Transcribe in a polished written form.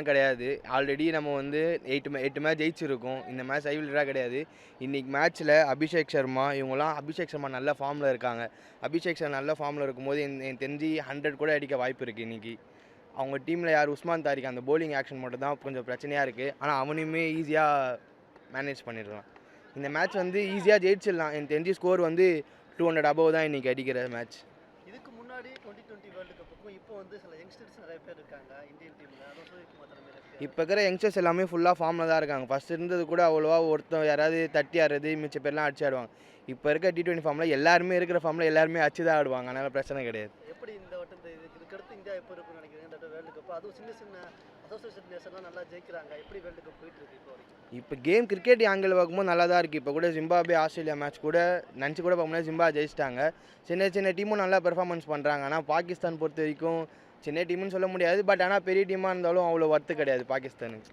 கிடையாது. ஆல்ரெடி நம்ம வந்து 8 மேட்ச் ஜெயிச்சிருக்கோம். இந்த மேட்ச் ஐவில்டராக கிடையாது. இன்றைக்கி மேட்ச்சில் அபிஷேக் சர்மா அபிஷேக் சர்மா நல்ல ஃபார்மில் இருக்காங்க. அபிஷேக் சர்மா நல்ல ஃபார்மில் இருக்கும்போது எனக்கு தெரிஞ்சு 100 கூட அடிக்க வாய்ப்பு இருக்குது இன்றைக்கி. அவங்க டீமில் யார் உஸ்மான் தாரிக் அந்த போலிங் ஆக்ஷன் மட்டும் தான் கொஞ்சம் பிரச்சனையாக இருக்குது. ஆனால் அவனையுமே ஈஸியாக மேனேஜ் பண்ணிடலாம். இந்த மேட்ச் வந்து ஈஸியாக ஜெயிச்சிடலாம். எனக்கு தெரிஞ்சு ஸ்கோர் வந்து 200 அபவ் தான் இன்றைக்கி அடிக்கிற மேட்ச். இதுக்கு முன்னாடி 2020 வேர்ல்டு கப்புக்கும் இப்போ வந்து சில யங்ஸ்டர்ஸ் நிறைய பேர் இருக்காங்க இந்தியன் டீமில். இப்போ இருக்கிற யங்ஸ்டர்ஸ் எல்லாமே ஃபுல்லாக ஃபார்மில் தான் இருக்காங்க. ஃபஸ்ட் இருந்தது கூட அவ்வளோவா ஒருத்தன் யாராவது தட்டி ஆடுறது மிச்ச பேர்லாம் அடிச்சு ஆடுவாங்க. இப்போ இருக்க T20 ஃபார்மில் எல்லாருமே இருக்கிற ஃபார்மில் எல்லாருமே அடிச்சு தான் ஆடுவாங்க. அதனால் பிரச்சனை கிடையாது. எப்படி இந்த வட்டம் இதுக்கடுத்து இந்தியா எப்போ இருக்குன்னு நினைக்கிறீங்க இந்த வேர்ல்டு கப்? அதுவும் சின்ன சின்ன அசோசியேஷன் நேஷன்லாம் நல்லா ஜெயிக்கிறாங்க. எப்படி வேர்ல்டு கப் போயிட்டு இருக்கு இப்போ வரைக்கும்? இப்போ கேம் கிரிக்கெட் ஆங்கிள் பார்க்கும்போது நல்லா தான் இருக்குது. இப்போ கூட ஜிம்பாப்வே ஆஸ்திரேலியா மேட்ச் கூட நினச்சி கூட பார்க்கும்போது ஜிம்பாப்வே ஜெயிச்சிட்டாங்க. சின்ன சின்ன டீமும் நல்லா பெர்ஃபார்மன்ஸ் பண்ணுறாங்க. ஆனால் பாகிஸ்தான் பொறுத்த வரைக்கும் சின்ன டீம்னு சொல்ல முடியாது. பட் ஆனால் பெரிய டீமாக இருந்தாலும் அவ்வளோ ஒர்த்து கிடையாது பாகிஸ்தானுக்கு.